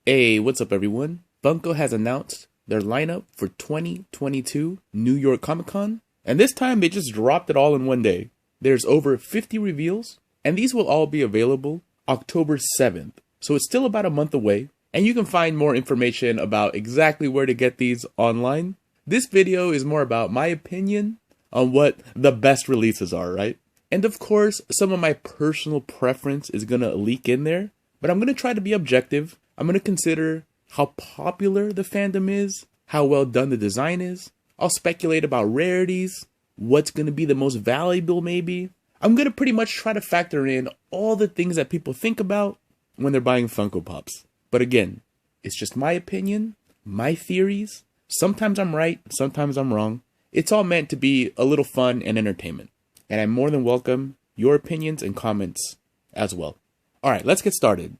Hey, what's up everyone? Funko has announced their lineup for 2022 New York Comic Con, and this time they just dropped it all in one day. There's over 50 reveals, and these will all be available October 7th, so it's still about a month away, and you can find more information about exactly where to get these online. This video is more about my opinion on what the best releases are, right? And of course, some of my personal preference is gonna leak in there, but I'm gonna try to be objective. I'm going to consider how popular the fandom is, how well done the design is. I'll speculate about rarities, what's going to be the most valuable maybe. I'm going to pretty much try to factor in all the things that people think about when they're buying Funko Pops. But again, it's just my opinion, my theories. Sometimes I'm right, sometimes I'm wrong. It's all meant to be a little fun and entertainment. And I more than welcome your opinions and comments as well. Alright, let's get started.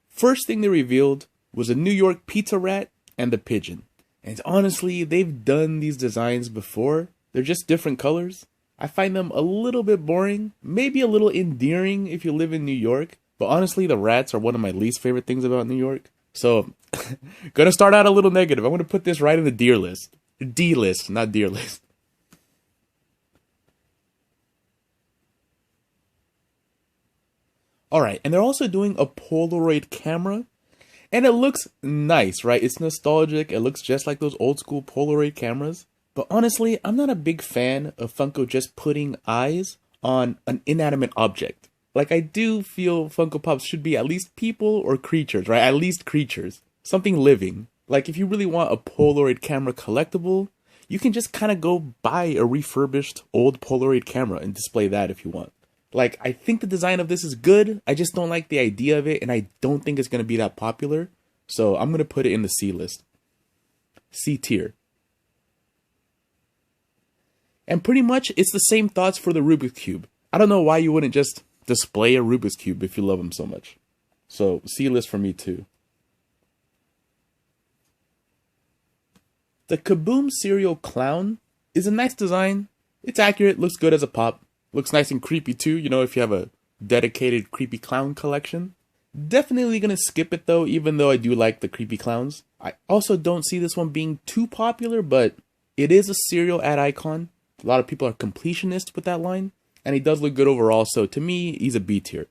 First thing they revealed was a New York pizza rat and the pigeon. And honestly, they've done these designs before. They're just different colors. I find them a little bit boring, maybe a little endearing if you live in New York. But honestly, the rats are one of my least favorite things about New York. So, gonna start out a little negative. I'm gonna put this right in the deer list. D list, not deer list. Alright, and they're also doing a Polaroid camera, and it looks nice, right? It's nostalgic, it looks just like those old school Polaroid cameras. But honestly, I'm not a big fan of Funko just putting eyes on an inanimate object. Like, I do feel Funko Pops should be at least people or creatures, right? At least creatures. Something living. Like, if you really want a Polaroid camera collectible, you can just kind of go buy a refurbished old Polaroid camera and display that if you want. Like, I think the design of this is good, I just don't like the idea of it, and I don't think it's going to be that popular, so I'm going to put it in the C list. C tier. And pretty much, it's the same thoughts for the Rubik's Cube. I don't know why you wouldn't just display a Rubik's Cube if you love them so much. So, C list for me too. The KABOOM cereal clown is a nice design. It's accurate, looks good as a pop. Looks nice and creepy too, you know, if you have a dedicated creepy clown collection. Definitely gonna skip it though, even though I do like the creepy clowns. I also don't see this one being too popular, but it is a cereal ad icon. A lot of people are completionists with that line, and he does look good overall, so to me, he's a B tier.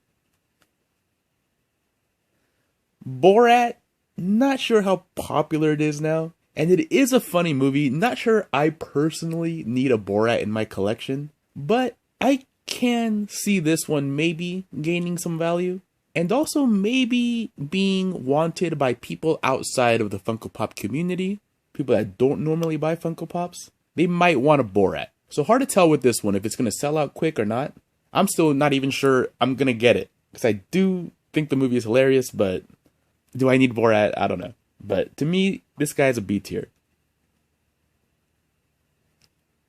Borat, not sure how popular it is now, and it is a funny movie. Not sure I personally need a Borat in my collection, but I can see this one maybe gaining some value, and also maybe being wanted by people outside of the Funko Pop community, people that don't normally buy Funko Pops. They might want a Borat. So hard to tell with this one if it's going to sell out quick or not. I'm still not even sure I'm going to get it, because I do think the movie is hilarious, but do I need Borat? I don't know. But to me, this guy's a B tier.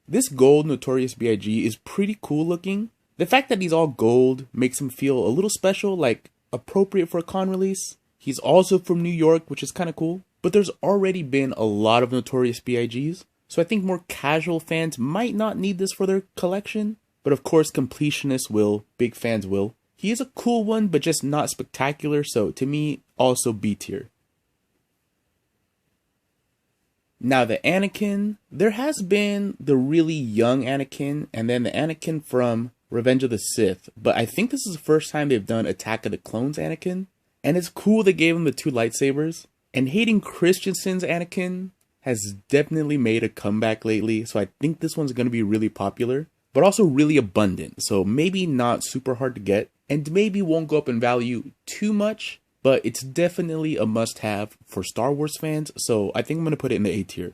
This gold Notorious B.I.G. is pretty cool looking. The fact that he's all gold makes him feel a little special, like appropriate for a con release. He's also from New York, which is kind of cool. But there's already been a lot of Notorious B.I.G.'s, so I think more casual fans might not need this for their collection. But of course, completionists will, big fans will. He is a cool one, but just not spectacular, so to me, also B tier. Now the Anakin, there has been the really young Anakin, and then the Anakin from Revenge of the Sith, but I think this is the first time they've done Attack of the Clones Anakin, and it's cool they gave him the 2 lightsabers, and Hayden Christensen's Anakin has definitely made a comeback lately, so I think this one's going to be really popular, but also really abundant, so maybe not super hard to get, and maybe won't go up in value too much, but it's definitely a must-have for Star Wars fans, so I think I'm going to put it in the A tier.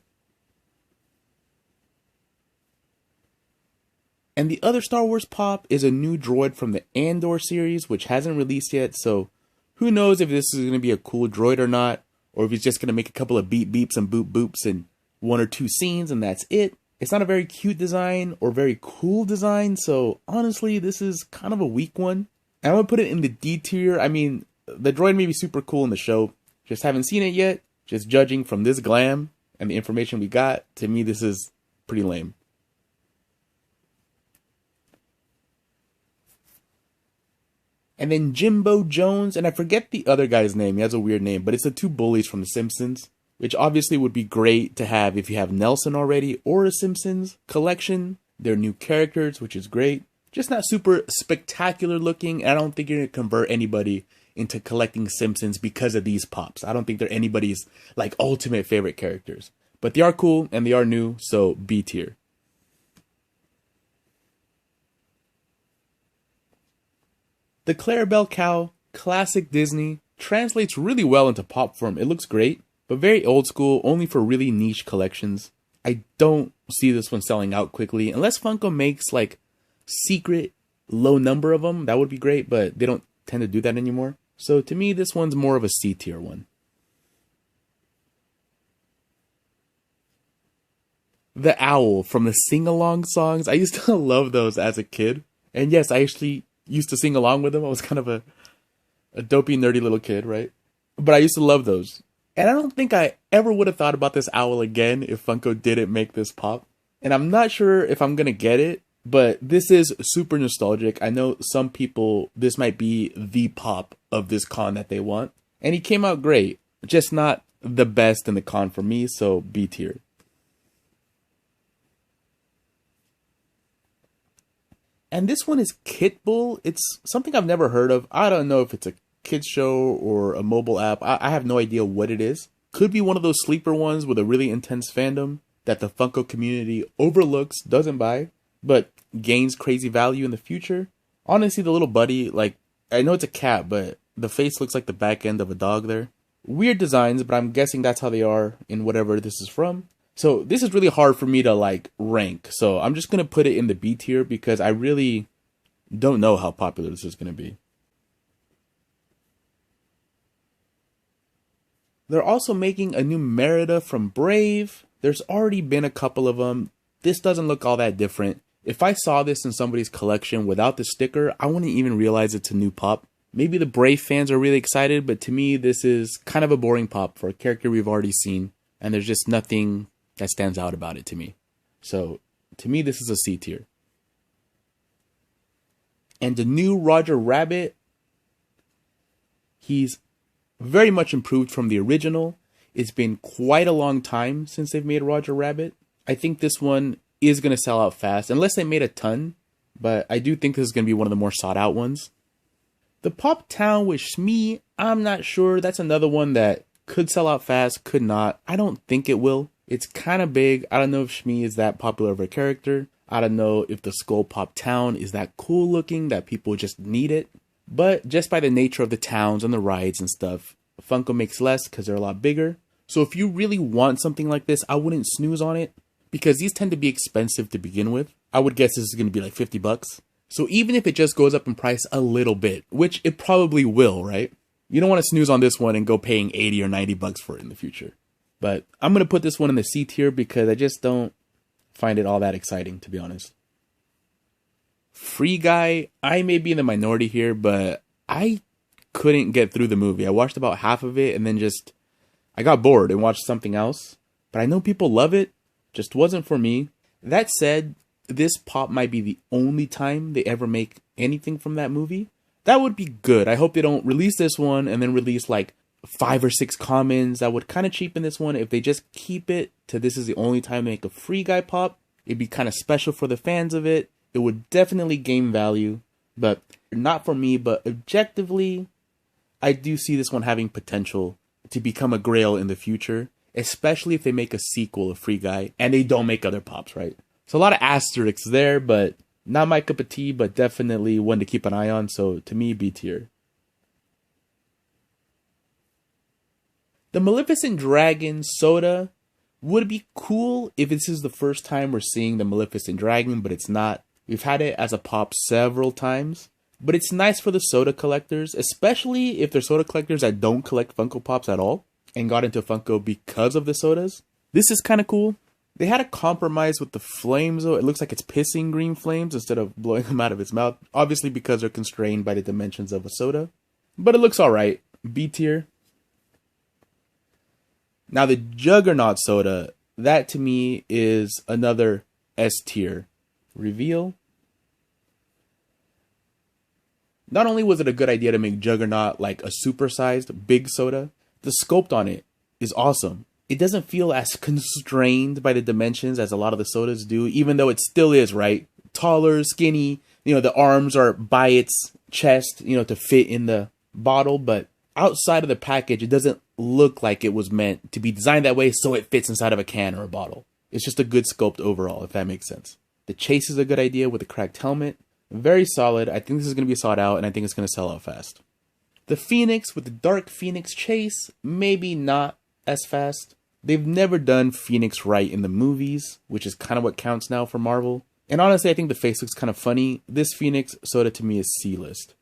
And the other Star Wars pop is a new droid from the Andor series, which hasn't released yet, so who knows if this is going to be a cool droid or not, or if he's just going to make a couple of beep beeps and boop boops and 1 or 2 scenes and that's it. It's not a very cute design or very cool design, so honestly, this is kind of a weak one. And I'm going to put it in the D tier. I mean, the droid may be super cool in the show, just haven't seen it yet. Just judging from this glam and the information we got, to me this is pretty lame. And then Jimbo Jones, and I forget the other guy's name, he has a weird name, but it's the two bullies from The Simpsons, which obviously would be great to have if you have Nelson already or a Simpsons collection. They're new characters, which is great. Just not super spectacular looking. I don't think you're going to convert anybody into collecting Simpsons because of these pops. I don't think they're anybody's like ultimate favorite characters. But they are cool and they are new, so B tier. The Clarabelle cow, classic Disney, translates really well into pop form. It looks great, but very old school, only for really niche collections. I don't see this one selling out quickly, unless Funko makes like secret low number of them. That would be great, but they don't tend to do that anymore. So to me, this one's more of a C tier one. The owl from the sing-along songs. I used to love those as a kid. And yes, I actually used to sing along with them. I was kind of a dopey, nerdy little kid, right? But I used to love those. And I don't think I ever would have thought about this owl again if Funko didn't make this pop. And I'm not sure if I'm going to get it, but this is super nostalgic. I know some people, this might be the pop of this con that they want. And he came out great, just not the best in the con for me, so B tier. And this one is Kitbull. It's something I've never heard of. I don't know if it's a kids show or a mobile app. I have no idea what it is. Could be one of those sleeper ones with a really intense fandom that the Funko community overlooks, doesn't buy, but gains crazy value in the future. Honestly, the little buddy, like, I know it's a cat, but the face looks like the back end of a dog there. Weird designs, but I'm guessing that's how they are in whatever this is from. So this is really hard for me to like rank. So I'm just going to put it in the B tier because I really don't know how popular this is going to be. They're also making a new Merida from Brave. There's already been a couple of them. This doesn't look all that different. If I saw this in somebody's collection without the sticker, I wouldn't even realize it's a new pop. Maybe the Brave fans are really excited, but to me, this is kind of a boring pop for a character we've already seen. And there's just nothing that stands out about it to me. So, to me, this is a C tier. And the new Roger Rabbit, he's very much improved from the original. It's been quite a long time since they've made Roger Rabbit. I think this one is going to sell out fast, unless they made a ton. But I do think this is going to be one of the more sought out ones. The Pop Town with Shmee, I'm not sure. That's another one that could sell out fast, could not. I don't think it will. It's kind of big. I don't know if Shmee is that popular of a character. I don't know if the Skull Pop Town is that cool looking that people just need it. But just by the nature of the towns and the rides and stuff, Funko makes less because they're a lot bigger. So if you really want something like this, I wouldn't snooze on it because these tend to be expensive to begin with. I would guess this is going to be like 50 bucks. So even if it just goes up in price a little bit, which it probably will, right? You don't want to snooze on this one and go paying 80 or 90 bucks for it in the future. But I'm going to put this one in the C tier because I just don't find it all that exciting, to be honest. Free Guy, I may be in the minority here, but I couldn't get through the movie. I watched about half of it and then I got bored and watched something else. But I know people love it, just wasn't for me. That said, this pop might be the only time they ever make anything from that movie. That would be good. I hope they don't release this one and then release like 5 or 6 commons. That would kind of cheapen this one. If they just keep it to this is the only time they make a Free Guy pop, it'd be kind of special for the fans of it. It would definitely gain value, but not for me. But objectively, I do see this one having potential to become a grail in the future, especially if they make a sequel of Free Guy and they don't make other pops, right? So a lot of asterisks there, but not my cup of tea, but definitely one to keep an eye on. So to me, B tier. The Maleficent Dragon soda would be cool if this is the first time we're seeing the Maleficent Dragon, but it's not. We've had it as a pop several times, but it's nice for the soda collectors, especially if they're soda collectors that don't collect Funko Pops at all and got into Funko because of the sodas. This is kind of cool. They had a compromise with the flames, though. It looks like it's pissing green flames instead of blowing them out of its mouth, obviously because they're constrained by the dimensions of a soda. But it looks alright. B tier. Now the Juggernaut soda, that to me is another S tier reveal. Not only was it a good idea to make Juggernaut like a supersized big soda, the sculpt on it is awesome. It doesn't feel as constrained by the dimensions as a lot of the sodas do, even though it still is, right? Taller, skinny, the arms are by its chest, to fit in the bottle, but outside of the package, it doesn't look like it was meant to be designed that way so it fits inside of a can or a bottle. It's just a good sculpt overall, if that makes sense. The chase is a good idea with the cracked helmet. Very solid. I think this is going to be sought out, and I think it's going to sell out fast. The Phoenix with the Dark Phoenix chase, maybe not as fast. They've never done Phoenix right in the movies, which is kind of what counts now for Marvel. And honestly, I think the face looks kind of funny. This Phoenix soda to me is C-list.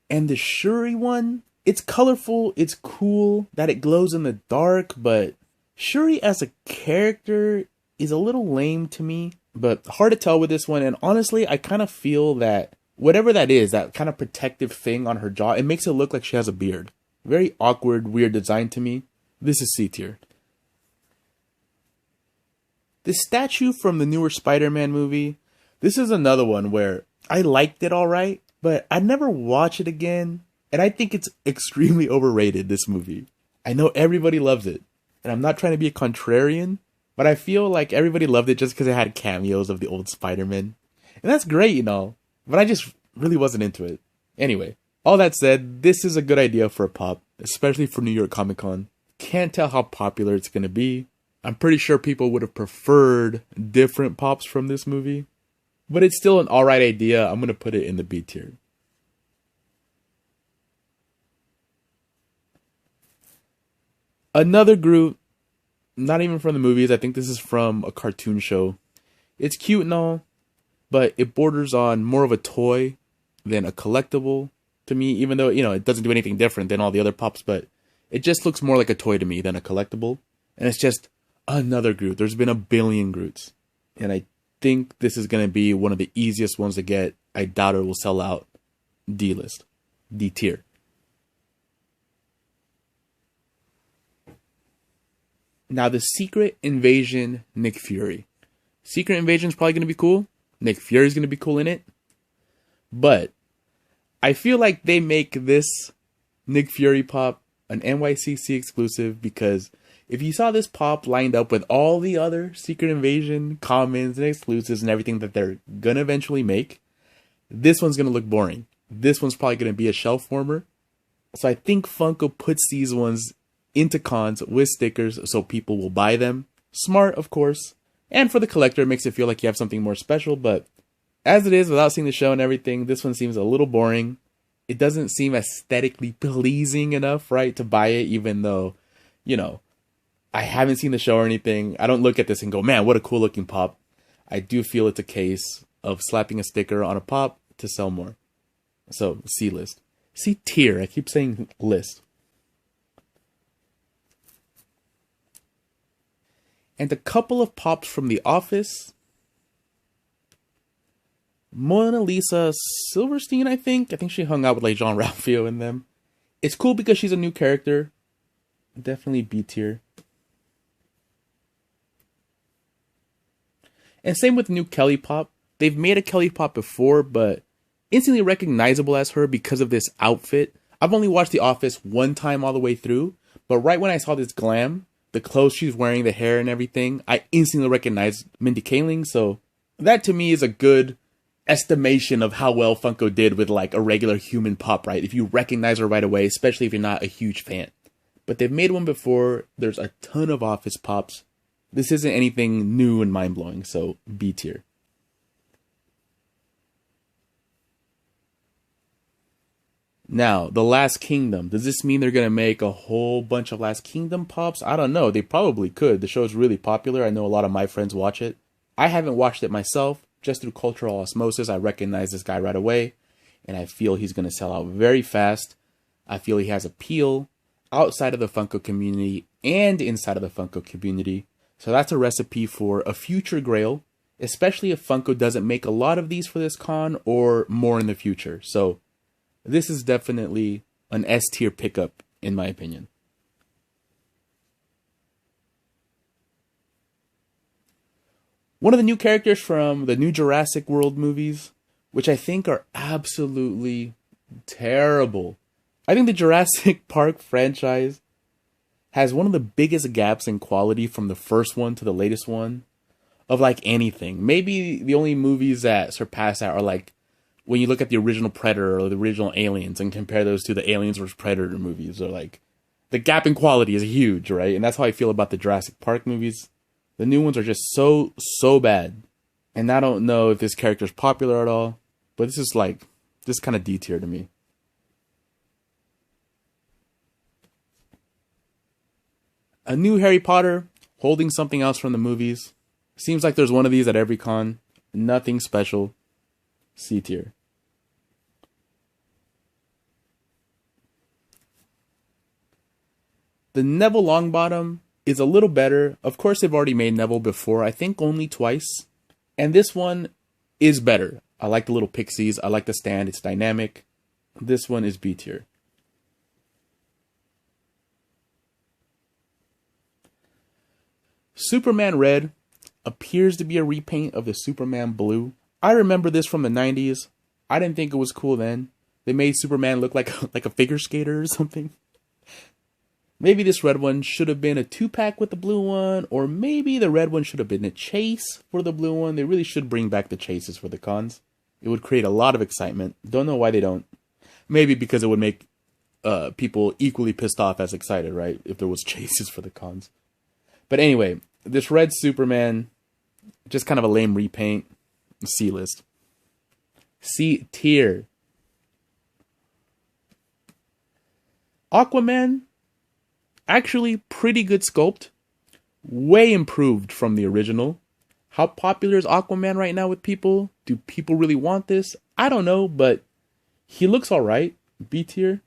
And the Shuri one, it's colorful, it's cool that it glows in the dark, but Shuri as a character is a little lame to me, but hard to tell with this one. And honestly, I kind of feel that whatever that is, that kind of protective thing on her jaw, it makes it look like she has a beard. Very awkward, weird design to me. This is C tier. The statue from the newer Spider-Man movie, this is another one where I liked it alright, but I'd never watch it again. And I think it's extremely overrated, this movie. I know everybody loves it, and I'm not trying to be a contrarian, but I feel like everybody loved it just because it had cameos of the old Spider-Man. And that's great, but I just really wasn't into it. Anyway, all that said, this is a good idea for a pop, especially for New York Comic Con. Can't tell how popular it's going to be. I'm pretty sure people would have preferred different pops from this movie, but it's still an alright idea. I'm going to put it in the B tier. Another Groot, not even from the movies. I think this is from a cartoon show. It's cute and all, but it borders on more of a toy than a collectible to me, even though, it doesn't do anything different than all the other pops, but it just looks more like a toy to me than a collectible. And it's just another Groot. There's been a billion Groots, and I think this is going to be one of the easiest ones to get. I doubt it will sell out. D-list. D tier. Now, the Secret Invasion Nick Fury. Secret Invasion is probably going to be cool. Nick Fury's going to be cool in it. But I feel like they make this Nick Fury pop an NYCC exclusive, because if you saw this pop lined up with all the other Secret Invasion commons and exclusives and everything that they're going to eventually make, this one's going to look boring. This one's probably going to be a shelf warmer. So I think Funko puts these ones into cons with stickers so people will buy them. Smart, of course. And for the collector, it makes it feel like you have something more special. But as it is, without seeing the show and everything, this one seems a little boring. It doesn't seem aesthetically pleasing enough, right, to buy it, even though, I haven't seen the show or anything. I don't look at this and go, man, what a cool looking pop. I do feel it's a case of slapping a sticker on a pop to sell more. So, C-list. C tier. I keep saying list. And a couple of pops from The Office. Mona Lisa Silverstein, I think. I think she hung out with like Jean-Ralphio in them. It's cool because she's a new character. Definitely B tier. And same with new Kelly Pop. They've made a Kelly Pop before, but instantly recognizable as her because of this outfit. I've only watched The Office one time all the way through, but right when I saw this glam, the clothes she's wearing, the hair and everything, I instantly recognized Mindy Kaling. So that to me is a good estimation of how well Funko did with like a regular human pop, right? If you recognize her right away, especially if you're not a huge fan. But they've made one before. There's a ton of Office pops. This isn't anything new and mind-blowing, so B tier. Now, The Last Kingdom. Does this mean they're going to make a whole bunch of Last Kingdom pops? I don't know. They probably could. The show is really popular. I know a lot of my friends watch it. I haven't watched it myself. Just through cultural osmosis, I recognize this guy right away. And I feel he's going to sell out very fast. I feel he has appeal outside of the Funko community and inside of the Funko community. So that's a recipe for a future Grail, especially if Funko doesn't make a lot of these for this con or more in the future. So this is definitely an S tier pickup, in my opinion. One of the new characters from the new Jurassic World movies, which I think are absolutely terrible. I think the Jurassic Park franchise has one of the biggest gaps in quality from the first one to the latest one of like anything. Maybe the only movies that surpass that are like when you look at the original Predator or the original Aliens and compare those to the Aliens vs. Predator movies, or like the gap in quality is huge, right? And that's how I feel about the Jurassic Park movies. The new ones are just so bad. And I don't know if this character is popular at all, but this is kind of D tier to me. A new Harry Potter holding something else from the movies. Seems like there's one of these at every con. Nothing special. C tier. The Neville Longbottom is a little better. Of course, they've already made Neville before. I think only twice. And this one is better. I like the little pixies. I like the stand. It's dynamic. This one is B tier. Superman Red appears to be a repaint of the Superman Blue. I remember this from the 90s. I didn't think it was cool then. They made Superman look like a figure skater or something. Maybe this red one should have been a 2-pack with the blue one, or maybe the red one should have been a chase for the blue one. They really should bring back the chases for the cons. It would create a lot of excitement. Don't know why they don't. Maybe because it would make people equally pissed off as excited, right? If there was chases for the cons. But anyway, this red Superman, just kind of a lame repaint. C list. C tier. Aquaman, actually pretty good sculpt. Way improved from the original. How popular is Aquaman right now with people? Do people really want this? I don't know, but he looks alright. B tier.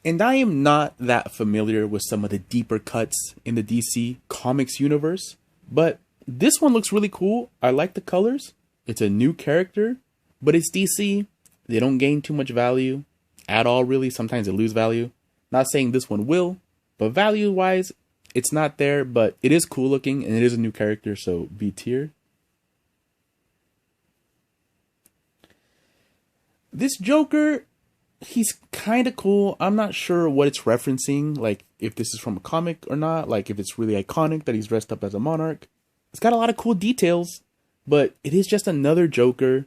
And I am not that familiar with some of the deeper cuts in the DC Comics universe, but this one looks really cool. I like the colors. It's a new character, but it's DC. They don't gain too much value at all, really. Sometimes they lose value. Not saying this one will, but value-wise, it's not there, but it is cool looking, and it is a new character, so B tier. This Joker, he's kind of cool. I'm not sure what it's referencing, like if this is from a comic or not, like if it's really iconic that he's dressed up as a monarch. It's got a lot of cool details, but it is just another Joker.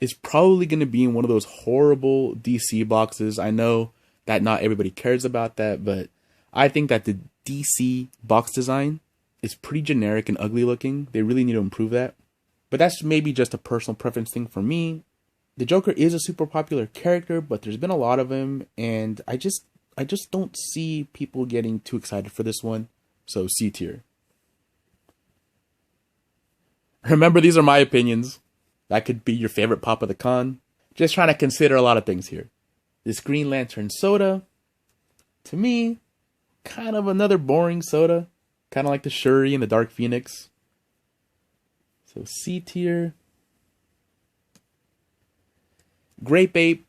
It's probably going to be in one of those horrible DC boxes. I know that not everybody cares about that, but I think that the DC box design is pretty generic and ugly looking. They really need to improve that. But that's maybe just a personal preference thing for me. The Joker is a super popular character, but there's been a lot of him, and I just don't see people getting too excited for this one. So C tier. Remember, these are my opinions. That could be your favorite pop of the con. Just trying to consider a lot of things here. This Green Lantern soda, to me, kind of another boring soda. Kind of like the Shuri and the Dark Phoenix. So C tier. Grape Ape.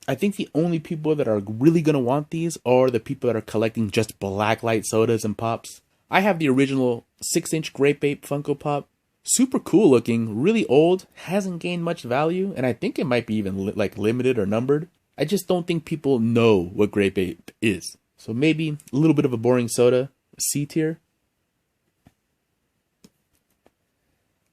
I think the only people that are really going to want these are the people that are collecting just blacklight sodas and pops. I have the original 6-inch Grape Ape Funko Pop. Super cool looking, really old, hasn't gained much value, and I think it might be even like limited or numbered. I just don't think people know what Grape Ape is. So maybe a little bit of a boring soda. C tier.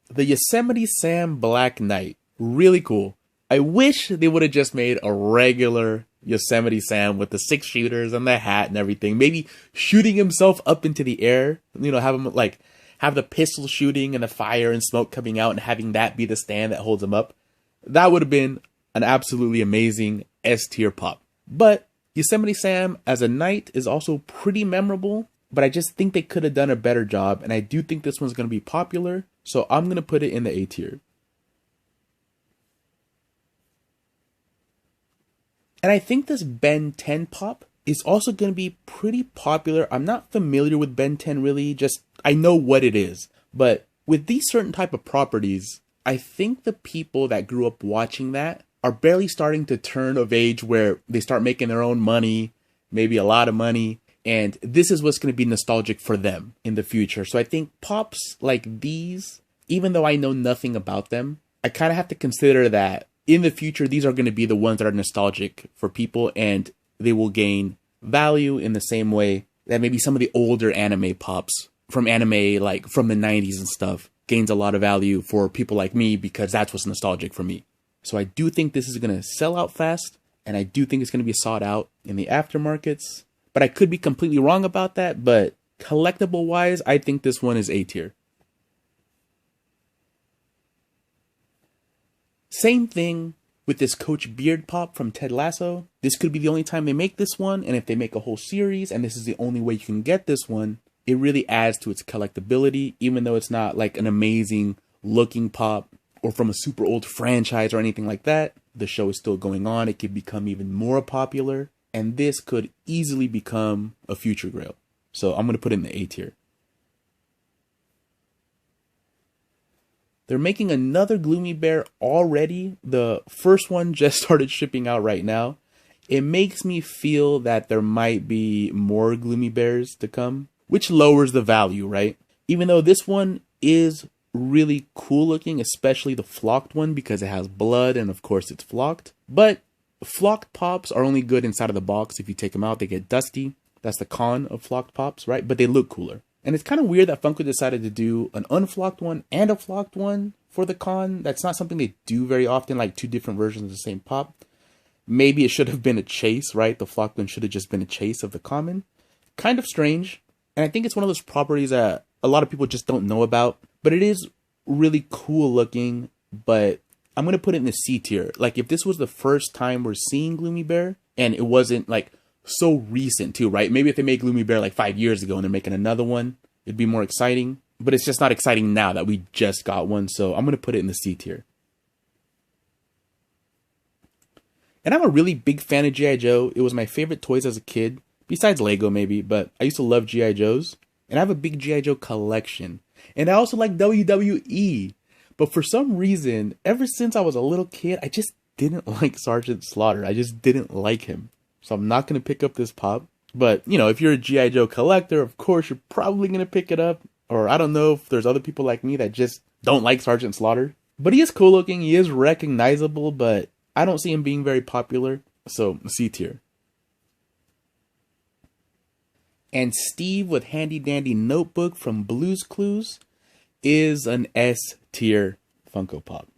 The Yosemite Sam Black Knight. Really cool. I wish they would have just made a regular Yosemite Sam with the 6 shooters and the hat and everything. Maybe shooting himself up into the air. You know, have him like have the pistol shooting and the fire and smoke coming out and having that be the stand that holds him up. That would have been an absolutely amazing S tier pop. But Yosemite Sam as a knight is also pretty memorable, but I just think they could have done a better job, and I do think this one's going to be popular, so I'm going to put it in the A tier. And I think this Ben 10 pop is also going to be pretty popular. I'm not familiar with Ben 10 really, just I know what it is. But with these certain type of properties, I think the people that grew up watching that are barely starting to turn of age where they start making their own money, maybe a lot of money, And this is what's going to be nostalgic for them in the future. So I think pops like these, even though I know nothing about them, I kind of have to consider that in the future, these are going to be the ones that are nostalgic for people, and they will gain value in the same way that maybe some of the older anime pops from anime, like from the 90s and stuff, gains a lot of value for people like me because that's what's nostalgic for me. So I do think this is going to sell out fast, and I do think it's going to be sought out in the aftermarkets. But I could be completely wrong about that, but collectible wise, I think this one is A tier. Same thing with this Coach Beard pop from Ted Lasso. This could be the only time they make this one, and if they make a whole series and this is the only way you can get this one, it really adds to its collectability, even though it's not like an amazing looking pop or from a super old franchise or anything like that. The show is still going on. It could become even more popular, and this could easily become a future grail. So I'm going to put it in the A tier. They're making another Gloomy Bear already. The first one just started shipping out right now. It makes me feel that there might be more Gloomy Bears to come, which lowers the value, right? Even though this one is really cool looking, especially the flocked one because it has blood and of course it's flocked. But flocked pops are only good inside of the box. If you take them out, they get dusty. That's the con of flocked pops, right? But they look cooler. And it's kind of weird that Funko decided to do an unflocked one and a flocked one for the con. That's not something they do very often, like two different versions of the same pop. Maybe it should have been a chase, right? The flocked one should have just been a chase of the common. Kind of strange. And I think it's one of those properties that a lot of people just don't know about. But it is really cool looking, but I'm going to put it in the C tier. Like if this was the first time we're seeing Gloomy Bear, and it wasn't like so recent too, right? Maybe if they made Gloomy Bear like 5 years ago and they're making another one, it'd be more exciting. But it's just not exciting now that we just got one. So I'm going to put it in the C tier. And I'm a really big fan of G.I. Joe. It was my favorite toys as a kid, besides Lego maybe, but I used to love G.I. Joes. And I have a big G.I. Joe collection. And I also like WWE. But for some reason, ever since I was a little kid, I just didn't like Sergeant Slaughter. I just didn't like him. So I'm not going to pick up this pop. But, you know, if you're a G.I. Joe collector, of course, you're probably going to pick it up. Or I don't know if there's other people like me that just don't like Sergeant Slaughter. But he is cool looking. He is recognizable, but I don't see him being very popular. So C tier. And Steve with Handy Dandy Notebook from Blue's Clues is an S tier Funko Pop.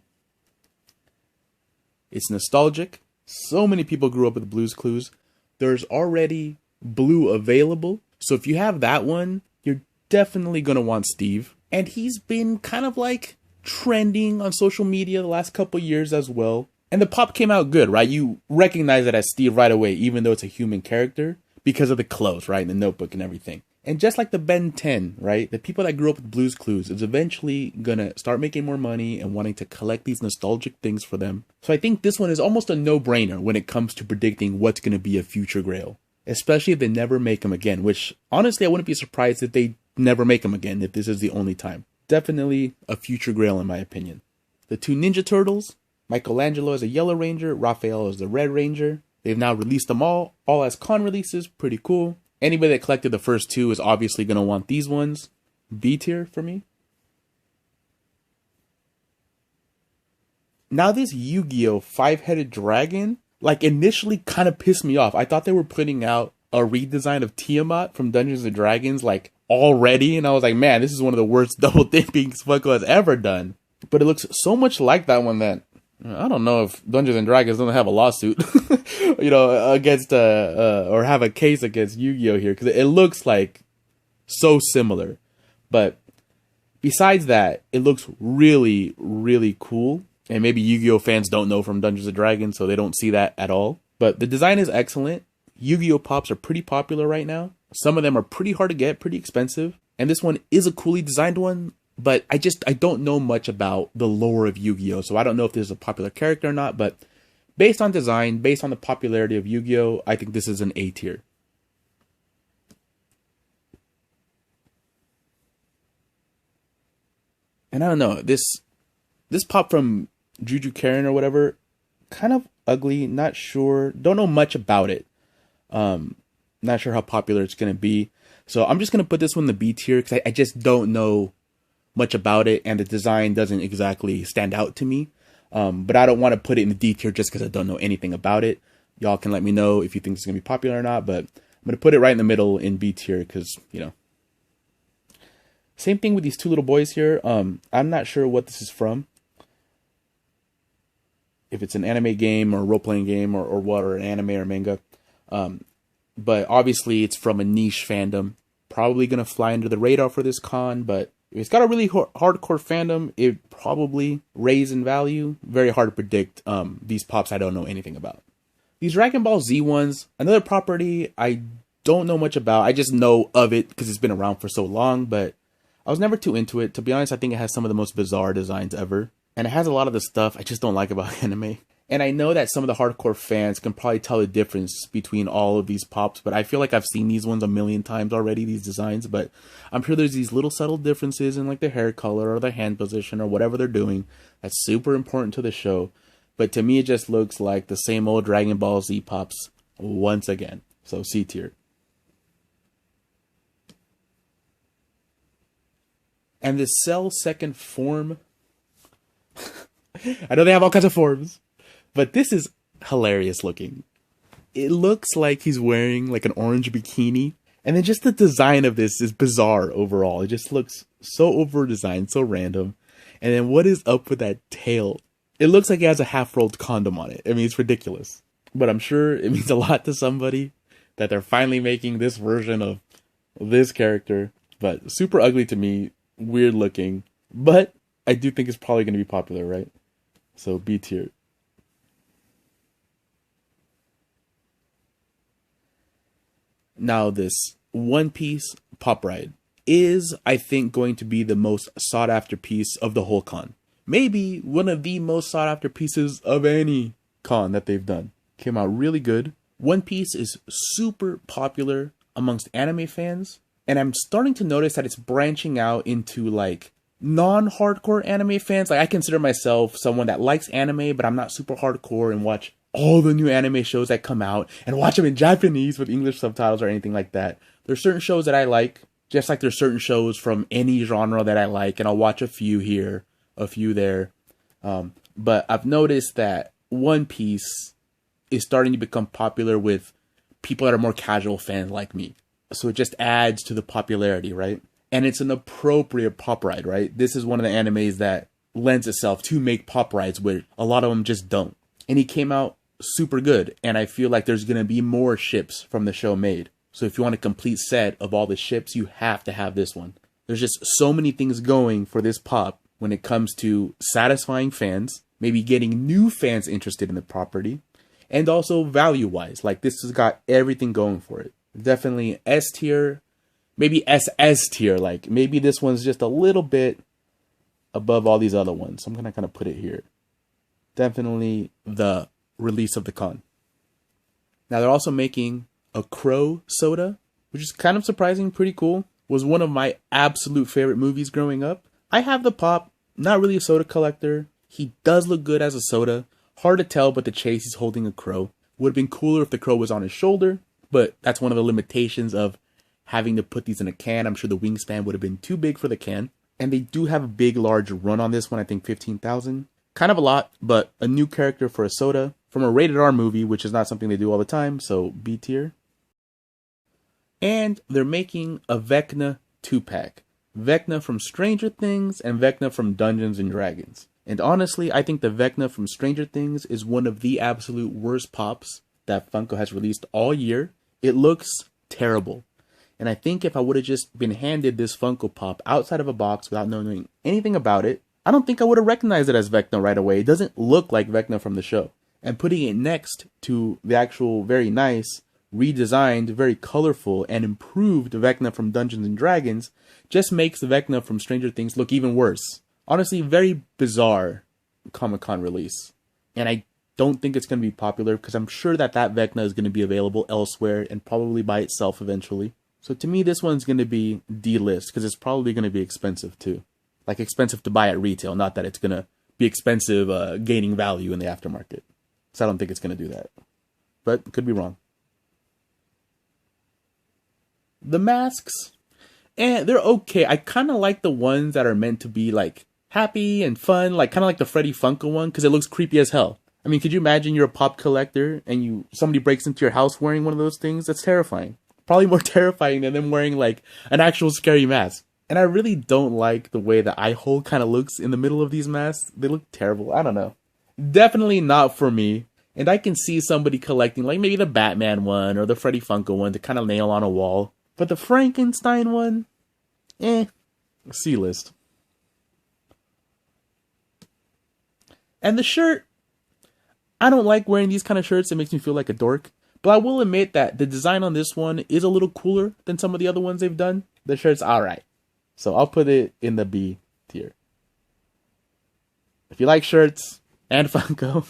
It's nostalgic. So many people grew up with Blue's Clues. There's already Blue available. So if you have that one, you're definitely going to want Steve. And he's been kind of like trending on social media the last couple years as well. And the pop came out good, right? You recognize it as Steve right away, even though it's a human character, because of the clothes, right? And the notebook and everything. And just like the Ben 10, right? The people that grew up with Blue's Clues is eventually going to start making more money and wanting to collect these nostalgic things for them. So I think this one is almost a no-brainer when it comes to predicting what's going to be a future grail. Especially if they never make them again, which honestly I wouldn't be surprised if they never make them again, if this is the only time. Definitely a future grail in my opinion. The two Ninja Turtles, Michelangelo as a Yellow Ranger, Raphael as the Red Ranger. They've now released them all as con releases, pretty cool. Anybody that collected the first two is obviously going to want these ones. B tier for me. Now this Yu-Gi-Oh! 5-headed dragon, like initially kind of pissed me off. I thought they were putting out a redesign of Tiamat from Dungeons & Dragons like already. And I was like, man, this is one of the worst double dippings Funko has ever done. But it looks so much like that one that I don't know if Dungeons & Dragons doesn't have a lawsuit, you know, against, or have a case against Yu-Gi-Oh! Here, because it looks like so similar. But besides that, it looks really, really cool. And maybe Yu-Gi-Oh! Fans don't know from Dungeons & Dragons, so they don't see that at all. But the design is excellent. Yu-Gi-Oh! Pops are pretty popular right now. Some of them are pretty hard to get, pretty expensive. And this one is a coolly designed one. But I don't know much about the lore of Yu-Gi-Oh! So I don't know if this is a popular character or not. But based on design, based on the popularity of Yu-Gi-Oh!, I think this is an A tier. And I don't know, this pop from Juju Karen or whatever, kind of ugly, not sure, don't know much about it. Not sure how popular it's going to be. So I'm just going to put this one in the B tier because I just don't know much about it, and the design doesn't exactly stand out to me. But I don't want to put it in the D tier just because I don't know anything about it. Y'all can let me know if you think it's going to be popular or not, but I'm going to put it right in the middle in B tier because, you know. Same thing with these two little boys here. I'm not sure what this is from. If it's an anime game or a role-playing game or what, or an anime or manga. But obviously it's from a niche fandom. Probably going to fly under the radar for this con, but if it's got a really hardcore fandom, it probably raise in value. Very hard to predict these pops I don't know anything about. These Dragon Ball Z ones, another property I don't know much about. I just know of it because it's been around for so long, but I was never too into it. To be honest, I think it has some of the most bizarre designs ever. And it has a lot of the stuff I just don't like about anime. And I know that some of the hardcore fans can probably tell the difference between all of these pops, but I feel like I've seen these ones a million times already, these designs, but I'm sure there's these little subtle differences in like their hair color or their hand position or whatever they're doing that's super important to the show. But to me, it just looks like the same old Dragon Ball Z pops once again. So C tier. And the Cell second form, I know they have all kinds of forms, but this is hilarious looking. It looks like he's wearing like an orange bikini. And then just the design of this is bizarre overall. It just looks so over-designed, so random. And then what is up with that tail? It looks like he has a half-rolled condom on it. I mean, it's ridiculous. But I'm sure it means a lot to somebody that they're finally making this version of this character. But super ugly to me. Weird looking, but I do think it's probably going to be popular, right? So B tier. Now this One Piece pop ride is, I think, going to be the most sought after piece of the whole con. Maybe one of the most sought after pieces of any con that they've done. Came out really good. One Piece is super popular amongst anime fans. And I'm starting to notice that it's branching out into like non-hardcore anime fans. Like I consider myself someone that likes anime, but I'm not super hardcore and watch all the new anime shows that come out and watch them in Japanese with English subtitles or anything like that. There's certain shows that I like, just like there's certain shows from any genre that I like, and I'll watch a few here, a few there. But I've noticed that One Piece is starting to become popular with people that are more casual fans like me. So it just adds to the popularity, right? And it's an appropriate pop ride, right? This is one of the animes that lends itself to make pop rides where a lot of them just don't. And he came out super good. And I feel like there's going to be more ships from the show made. So if you want a complete set of all the ships, you have to have this one. There's just so many things going for this pop when it comes to satisfying fans, maybe getting new fans interested in the property, and also value-wise. Like this has got everything going for it. Definitely S tier, maybe SS tier. Like maybe this one's just a little bit above all these other ones. So I'm going to kind of put it here. Definitely the release of the con. Now they're also making a Crow soda, which is kind of surprising, pretty cool. Was one of my absolute favorite movies growing up. I have the pop, not really a soda collector. He does look good as a soda. Hard to tell, but the chase he's holding a crow. Would have been cooler if the crow was on his shoulder. But that's one of the limitations of having to put these in a can. I'm sure the wingspan would have been too big for the can. And they do have a big, large run on this one. I think 15,000. Kind of a lot, but a new character for a soda from a rated R movie, which is not something they do all the time. So B tier. And they're making a Vecna 2-pack. Vecna from Stranger Things and Vecna from Dungeons and Dragons. And honestly, I think the Vecna from Stranger Things is one of the absolute worst pops that Funko has released all year. It looks terrible. And I think if I would have just been handed this Funko Pop outside of a box without knowing anything about it, I don't think I would have recognized it as Vecna right away. It doesn't look like Vecna from the show. And putting it next to the actual very nice, redesigned, very colorful, and improved Vecna from Dungeons and Dragons just makes the Vecna from Stranger Things look even worse. Honestly, very bizarre Comic-Con release. And I don't think it's going to be popular because I'm sure that Vecna is going to be available elsewhere and probably by itself eventually. So to me, this one's going to be D-list because it's probably going to be expensive too. Like expensive to buy at retail, not that it's going to be expensive gaining value in the aftermarket. So I don't think it's going to do that. But could be wrong. The masks, and they're okay. I kind of like the ones that are meant to be like happy and fun, like kind of like the Freddy Funko one, because it looks creepy as hell. I mean, could you imagine you're a pop collector and somebody breaks into your house wearing one of those things? That's terrifying. Probably more terrifying than them wearing like an actual scary mask. And I really don't like the way the eye hole kind of looks in the middle of these masks. They look terrible. I don't know. Definitely not for me. And I can see somebody collecting like maybe the Batman one or the Freddy Funko one to kind of nail on a wall. But the Frankenstein one, C-list. And the shirt, I don't like wearing these kind of shirts. It makes me feel like a dork. But I will admit that the design on this one is a little cooler than some of the other ones they've done. The shirt's alright. So I'll put it in the B tier. If you like shirts and Funko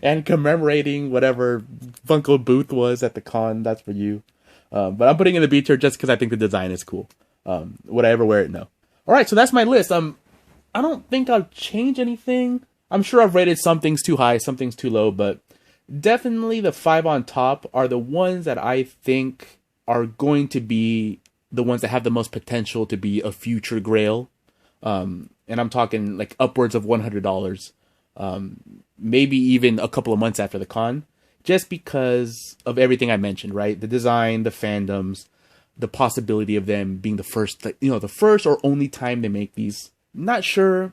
and commemorating whatever Funko booth was at the con, that's for you. But I'm putting it in the B tier just because I think the design is cool. Would I ever wear it? No. Alright, so that's my list. I don't think I'll change anything. I'm sure I've rated some things too high, some things too low, but definitely the 5 on top are the ones that I think are going to be the ones that have the most potential to be a future grail. And I'm talking like upwards of $100. Maybe even a couple of months after the con. Just because of everything I mentioned, right? The design, the fandoms, the possibility of them being the first, the first or only time they make these. Not sure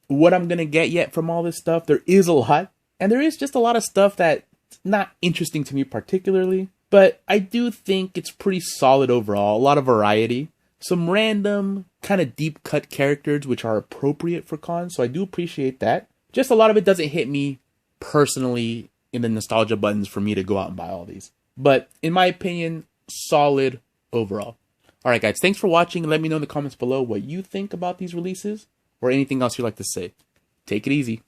what I'm going to get yet from all this stuff. There is a lot. And there is just a lot of stuff that's not interesting to me particularly. But I do think it's pretty solid overall. A lot of variety. Some random kind of deep cut characters which are appropriate for cons. So I do appreciate that. Just a lot of it doesn't hit me personally in the nostalgia buttons for me to go out and buy all these. But in my opinion, solid overall. Alright guys, thanks for watching. Let me know in the comments below what you think about these releases or anything else you'd like to say. Take it easy.